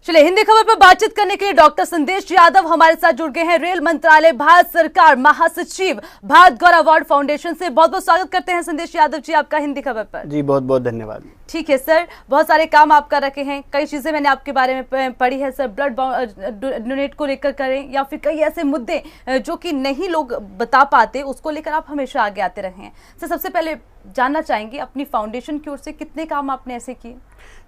चलिए हिंदी खबर पर बातचीत करने के लिए डॉक्टर संदेश यादव हमारे साथ जुड़ गए हैं। रेल मंत्रालय भारत सरकार महासचिव भारत गौरव अवार्ड फाउंडेशन से बहुत बहुत स्वागत करते हैं संदेश यादव जी आपका हिंदी खबर पर। जी बहुत बहुत धन्यवाद। ठीक है सर, बहुत सारे काम आप कर रखे हैं, कई चीजें मैंने आपके बारे में पढ़ी है सर, ब्लड डोनेट को लेकर करें या फिर कई ऐसे मुद्दे जो कि नहीं लोग बता पाते उसको लेकर आप हमेशा आगे आते रहे हैं। सर सबसे पहले जानना चाहेंगे अपनी फाउंडेशन की ओर से कितने काम आपने ऐसे किए?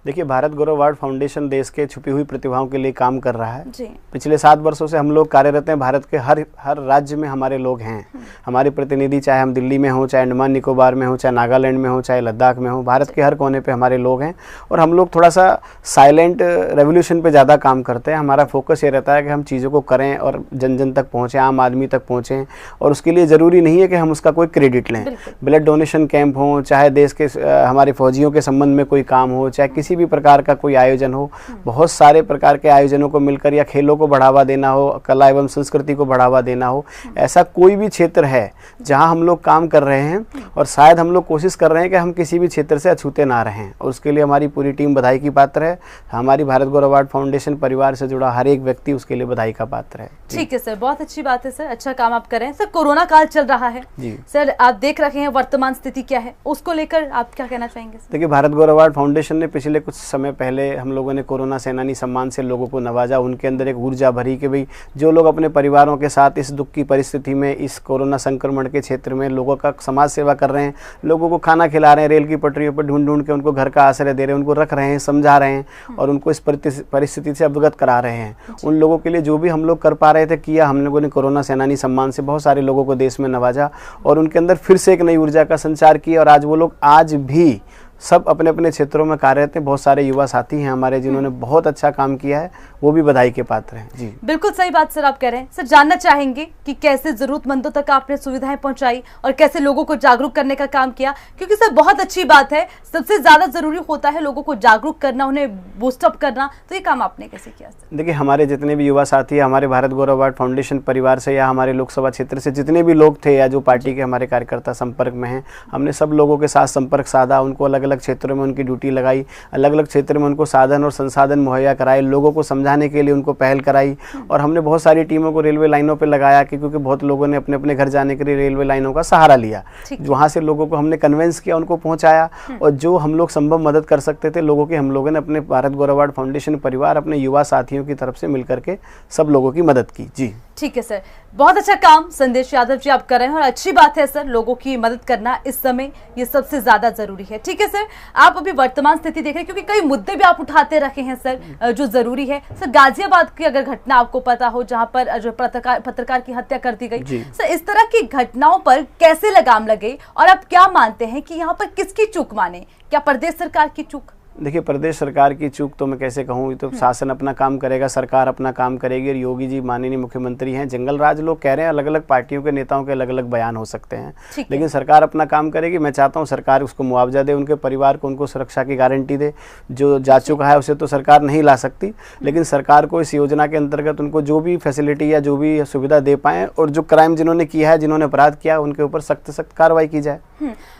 देखिए भारत गौरव अवार्ड फाउंडेशन देश के छुपी हुई प्रतिभाओं के लिए काम कर रहा है। जी। पिछले 7 वर्षों से हम लोग कार्यरत हैं। भारत के हर राज्य में हमारे लोग हैं। हमारे प्रतिनिधि चाहे हम दिल्ली में हों, चाहे अंडमान निकोबार में हों, चाहे नागालैंड में हों, चाहे लद्दाख में हों, भारत के हर कोने पे हमारे लोग हैं। और हम लोग थोड़ा सा साइलेंट रेवोल्यूशन पे ज़्यादा काम करते हैं। हमारा फोकस ये रहता है कि हम चीज़ों को करें और जन जन तक पहुँचें, आम आदमी तक पहुँचें। और उसके लिए ज़रूरी नहीं है कि हम उसका कोई क्रेडिट लें। ब्लड डोनेशन कैंप हों, चाहे देश के हमारे फौजियों के संबंध में कोई काम हो, चाहे किसी भी प्रकार का कोई आयोजन हो, बहुत सारे प्रकार के आयोजनों को मिलकर, या खेलों को बढ़ावा देना हो, कला एवं संस्कृति को बढ़ावा देना हो, ऐसा कोई भी क्षेत्र है जहां हम लोग काम कर रहे हैं। और शायद हम लोग कोशिश कर रहे हैं कि हम किसी भी क्षेत्र से अछूते ना रहें। और उसके लिए हमारी पूरी टीम बधाई की पात्र है। हमारी भारत गौरव अवार्ड फाउंडेशन परिवार से जुड़ा हर एक व्यक्ति उसके लिए बधाई का पात्र है। ठीक है सर, बहुत अच्छी बात है सर, अच्छा काम आप कर रहे हैं। सर कोरोना काल चल रहा है जी सर, आप देख रहे हैं वर्तमान स्थिति क्या है, उसको लेकर आप क्या कहना चाहेंगे? देखिए भारत गौरव अवार्ड फाउंडेशन ने पिछले कुछ समय पहले हम लोगों ने कोरोना सेनानी सम्मान से लोगों को नवाजा। उनके अंदर एक ऊर्जा भरी कि भाई जो लोग अपने परिवारों के साथ इस दुख की परिस्थिति में, इस कोरोना संक्रमण के क्षेत्र में लोगों का समाज सेवा कर रहे हैं, लोगों को खाना खिला रहे हैं, रेल की पटरियों पर ढूंढ ढूंढ के उनको घर का आश्रय दे रहे हैं, उनको रख रहे हैं, समझा रहे हैं और उनको इस परिस्थिति से अवगत करा रहे हैं। उन लोगों के लिए जो भी हम लोग कर पा रहे थे किया। हम लोगों ने कोरोना सेनानी सम्मान से बहुत सारे लोगों को देश में नवाजा और उनके अंदर फिर से एक नई ऊर्जा का संचार किया। और आज वो लोग आज भी सब अपने अपने क्षेत्रों में कार्यरत हैं। बहुत सारे युवा साथी हैं हमारे जिन्होंने बहुत अच्छा काम किया है, वो भी बधाई के पात्र हैं। जी बिल्कुल सही बात सर आप कह रहे हैं। सर जानना चाहेंगे कि कैसे जरूरतमंदों तक आपने सुविधाएं पहुंचाई और कैसे लोगों को जागरूक करने का काम किया, क्योंकि सर बहुत अच्छी बात है, सबसे ज्यादा जरूरी होता है लोगों को जागरूक करना, उन्हें बूस्टअप करना। तो ये काम आपने कैसे किया सर? देखिए हमारे जितने भी युवा साथी हैं, हमारे भारत गौरव अवार्ड फाउंडेशन परिवार से या हमारे लोकसभा क्षेत्र से जितने भी लोग थे या जो पार्टी के हमारे कार्यकर्ता संपर्क में हैं, हमने सब लोगों के साथ संपर्क साधा। उनको अलग अलग क्षेत्रों में उनकी ड्यूटी लगाई, अलग अलग क्षेत्र में उनको साधन और संसाधन मुहैया कराए, लोगों को समझाने के लिए उनको पहल कराई। और हमने बहुत सारी टीमों को रेलवे लाइनों पे लगाया क्योंकि बहुत लोगों ने अपने अपने घर जाने के लिए रेलवे लाइनों का सहारा लिया। वहाँ से लोगों को हमने कन्वेंस किया, उनको पहुँचाया और जो हम लोग संभव मदद कर सकते थे लोगों की, हम लोगों ने अपने भारत गौरव अवार्ड फाउंडेशन परिवार अपने युवा साथियों की तरफ से मिलकर के सब लोगों की मदद की। जी ठीक है सर, बहुत अच्छा काम संदेश यादव जी आप कर रहे हैं और अच्छी बात है सर, लोगों की मदद करना इस समय ये सबसे ज्यादा जरूरी है। ठीक है सर, आप अभी वर्तमान स्थिति देख रहे हैं क्योंकि कई मुद्दे भी आप उठाते रखे हैं सर जो जरूरी है। सर गाजियाबाद की अगर घटना आपको पता हो जहां पर जो पत्रकार की हत्या कर दी गई, सर इस तरह की घटनाओं पर कैसे लगाम लगे और आप क्या मानते हैं कि यहाँ पर किसकी चूक माने, क्या प्रदेश सरकार की चूक? देखिए प्रदेश सरकार की चूक तो मैं कैसे कहूँ, तो शासन अपना काम करेगा, सरकार अपना काम करेगी। और योगी जी माननीय मुख्यमंत्री हैं, जंगल राज लोग कह रहे हैं, अलग अलग पार्टियों के नेताओं के अलग अलग बयान हो सकते हैं, लेकिन सरकार अपना काम करेगी। मैं चाहता हूँ सरकार उसको मुआवजा दे, उनके परिवार को, उनको सुरक्षा की गारंटी दे। जो जा चुका है उसे तो सरकार नहीं ला सकती, लेकिन सरकार को इस योजना के अंतर्गत उनको जो भी फैसिलिटी या जो भी सुविधा दे पाएँ और जो क्राइम जिन्होंने किया है, जिन्होंने अपराध किया, उनके ऊपर सख्त सख्त कार्रवाई की जाए।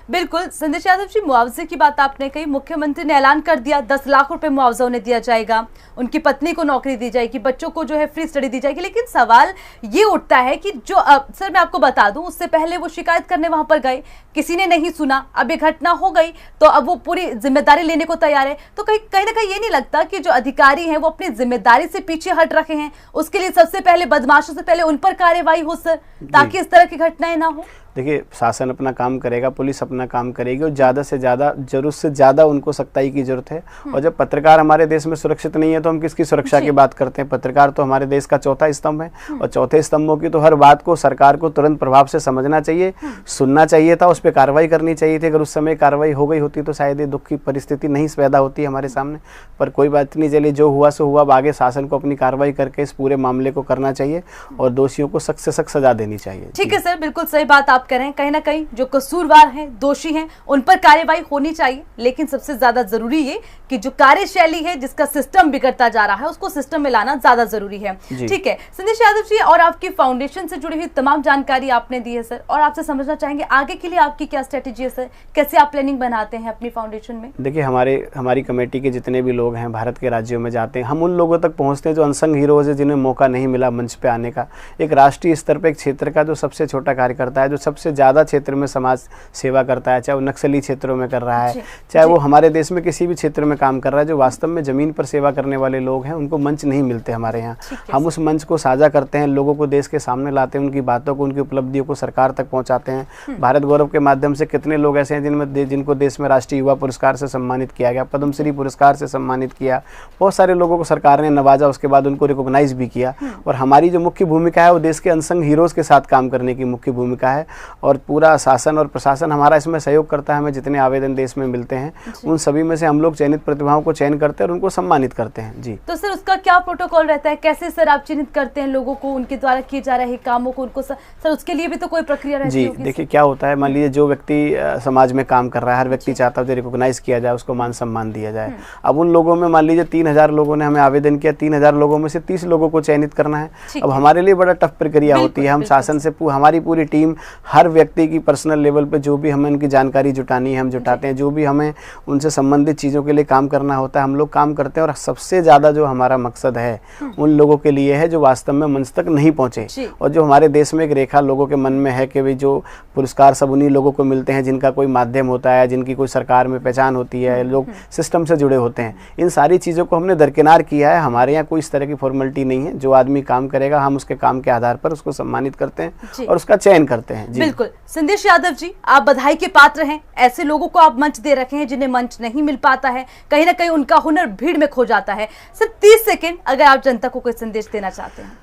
बिल्कुल संदेश यादव जी, मुआवजे की बात आपने कही, मुख्यमंत्री ने ऐलान कर दिया 10 लाख रुपए मुआवजा उन्हें दिया जाएगा, उनकी पत्नी को नौकरी दी जाएगी, बच्चों को जो है फ्री स्टडी दी जाएगी। लेकिन सवाल ये उठता है कि जो सर मैं आपको बता दूं, उससे पहले वो शिकायत करने वहां पर गए, किसी ने नहीं सुना, अब ये घटना हो गई तो अब वो पूरी जिम्मेदारी लेने को तैयार है। तो कहीं ना कहीं ये नहीं लगता कि जो अधिकारी हैं वो अपनी जिम्मेदारी से पीछे हट रखे हैं? उसके लिए सबसे पहले बदमाशों से पहले उन पर कार्रवाई हो सर, ताकि इस तरह की घटनाएं ना हो। देखिए शासन अपना काम करेगा, पुलिस अपना काम करेगी और ज़्यादा से ज़्यादा, जरूरत से ज़्यादा उनको सख्ताई की जरूरत है। और जब पत्रकार हमारे देश में सुरक्षित नहीं है तो हम किसकी सुरक्षा की बात करते हैं? पत्रकार तो हमारे देश का चौथा स्तंभ है और चौथे स्तंभों की तो हर बात को सरकार को तुरंत प्रभाव से समझना चाहिए, सुनना चाहिए था, उस पर कार्रवाई करनी चाहिए थी। अगर उस समय कार्रवाई हो गई होती तो शायद ये दुख की परिस्थिति नहीं पैदा होती हमारे सामने। पर कोई बात नहीं, चलिए जो हुआ सो हुआ। अब आगे शासन को अपनी कार्रवाई करके इस पूरे मामले को करना चाहिए और दोषियों को सख्त से सख्त सजा देनी चाहिए। ठीक है सर, बिल्कुल सही बात आप बात कर रहे हैं, कहीं ना कहीं जो कसूरवार हैं, दोषी हैं, उन पर कार्यवाही होनी चाहिए, लेकिन सबसे ज्यादा जरूरी ये कि जो कार्यशैली है, जिसका सिस्टम बिगड़ता जा रहा है, उसको सिस्टम में लाना ज्यादा जरूरी है। ठीक है संदेश यादव जी, और आपकी फाउंडेशन से जुड़ी हुई तमाम जानकारी आपने दी है सर, और आपसे समझना चाहेंगे आगे के लिए आपकी क्या स्ट्रेटेजी है सर, कैसे आप प्लानिंग बनाते हैं अपनी फाउंडेशन में? देखिए, हमारी कमेटी के जितने भी लोग हैं भारत के राज्यों में जाते हैं, हम उन लोगों तक पहुंचते हैं जो अनसंग हीरोज है, जिन्हें मौका नहीं मिला मंच पे आने का। एक राष्ट्रीय स्तर पे एक क्षेत्र का जो सबसे छोटा कार्यकर्ता है, जो सबसे ज़्यादा क्षेत्र में समाज सेवा करता है, चाहे वो नक्सली क्षेत्रों में कर रहा है, चाहे वो हमारे देश में किसी भी क्षेत्र में काम कर रहा है, जो वास्तव में ज़मीन पर सेवा करने वाले लोग हैं, उनको मंच नहीं मिलते हमारे यहाँ। हम उस मंच को साझा करते हैं, लोगों को देश के सामने लाते हैं, उनकी बातों को, उनकी उपलब्धियों को सरकार तक पहुँचाते हैं। भारत गौरव के माध्यम से कितने लोग ऐसे हैं जिनको देश में राष्ट्रीय युवा पुरस्कार से सम्मानित किया गया, पद्मश्री पुरस्कार से सम्मानित किया, बहुत सारे लोगों को सरकार ने नवाजा, उसके बाद उनको रिकॉग्नाइज भी किया। और हमारी जो मुख्य भूमिका है वो देश के अनसंग हीरोज़ के साथ काम करने की मुख्य भूमिका है, और पूरा शासन और प्रशासन हमारा इसमें सहयोग करता है। हमें जितने आवेदन देश में मिलते हैं उन सभी में से हम लोग चयनित प्रतिभाओं को चयन करते हैं और उनको सम्मानित करते हैं। जी, तो सर उसका क्या प्रोटोकॉल रहता है, कैसे सर आप चिन्हित करते हैं लोगों को, उनके द्वारा किए जा रहे कामों को, उनको सर उसके लिए भी तो कोई प्रक्रिया रहती है? जी देखिए, क्या होता है, मान लीजिए जो व्यक्ति समाज में काम कर रहा है, हर व्यक्ति चाहता है जो रिकॉग्नाइज किया जाए, उसको मान सम्मान दिया जाए। अब उन लोगों में मान लीजिए 3000 लोगों ने हमें आवेदन किया, 3000 लोगों में से 30 लोगों को चयनित करना है। अब हमारे लिए बड़ा टफ प्रक्रिया होती है। हम शासन से हमारी पूरी टीम, हर व्यक्ति की पर्सनल लेवल पे जो भी हमें उनकी जानकारी जुटानी है हम जुटाते हैं, जो भी हमें उनसे संबंधित चीज़ों के लिए काम करना होता है हम लोग काम करते हैं। और सबसे ज़्यादा जो हमारा मकसद है उन लोगों के लिए है जो वास्तव में मंच तक नहीं पहुँचे, और जो हमारे देश में एक रेखा लोगों के मन में है कि भाई जो पुरस्कार सब उन्हीं लोगों को मिलते हैं जिनका कोई माध्यम होता है, जिनकी कोई सरकार में पहचान होती है, लोग सिस्टम से जुड़े होते हैं। इन सारी चीज़ों को हमने दरकिनार किया है। हमारे यहाँ कोई इस तरह की फॉर्मेलिटी नहीं है। जो आदमी काम करेगा हम उसके काम के आधार पर उसको सम्मानित करते हैं और उसका चयन करते हैं। बिल्कुल संदेश यादव जी, आप बधाई के पात्र हैं। ऐसे लोगों को आप मंच दे रखे हैं जिन्हें मंच नहीं मिल पाता है, कहीं ना कहीं उनका हुनर भीड़ में खो जाता है। सिर्फ 30 सेकेंड अगर आप जनता को कोई संदेश देना चाहते हैं।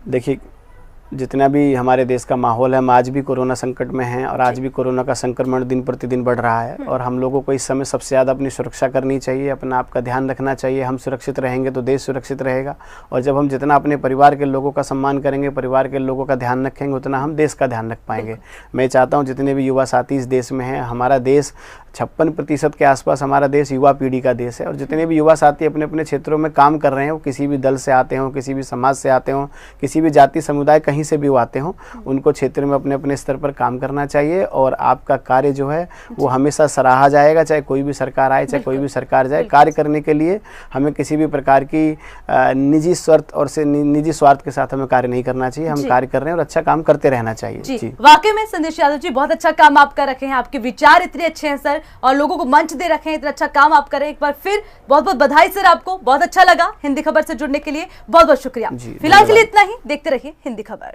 देखिए, जितना भी हमारे देश का माहौल है, हम आज भी कोरोना संकट में हैं और आज भी कोरोना का संक्रमण दिन प्रतिदिन बढ़ रहा है, और हम लोगों को इस समय सबसे ज़्यादा अपनी सुरक्षा करनी चाहिए, अपना आपका ध्यान रखना चाहिए। हम सुरक्षित रहेंगे तो देश सुरक्षित रहेगा, और जब हम जितना अपने परिवार के लोगों का सम्मान करेंगे, परिवार के लोगों का ध्यान रखेंगे, उतना हम देश का ध्यान रख पाएंगे। मैं चाहता हूँ जितने भी युवा साथी इस देश में हैं, हमारा देश 56% के आसपास हमारा देश युवा पीढ़ी का देश है, और जितने भी युवा साथी अपने अपने क्षेत्रों में काम कर रहे हैं, वो किसी भी दल से आते हों, किसी भी समाज से आते हों, किसी भी जाति समुदाय कहीं से भी वो आते हों, उनको क्षेत्र में अपने अपने स्तर पर काम करना चाहिए। और आपका कार्य जो है वो हमेशा सराहा जाएगा, चाहे कोई भी सरकार आए, चाहे कोई भी सरकार जाए। कार्य करने के लिए हमें किसी भी प्रकार की निजी स्वार्थ के साथ हमें कार्य नहीं करना चाहिए। हम कार्य कर रहे हैं और अच्छा काम करते रहना चाहिए। जी। वाकई में संदेश यादव जी, बहुत अच्छा काम आप कर रखे हैं, आपके विचार इतने अच्छे हैं सर, और लोगों को मंच दे रखे हैं, इतना अच्छा काम आप करें। एक बार फिर बहुत बहुत बधाई सर आपको, बहुत अच्छा लगा हिंदी खबर से जुड़ने के लिए, बहुत बहुत शुक्रिया। फिलहाल के लिए इतना ही, देखते रहिए हिंदी खबर।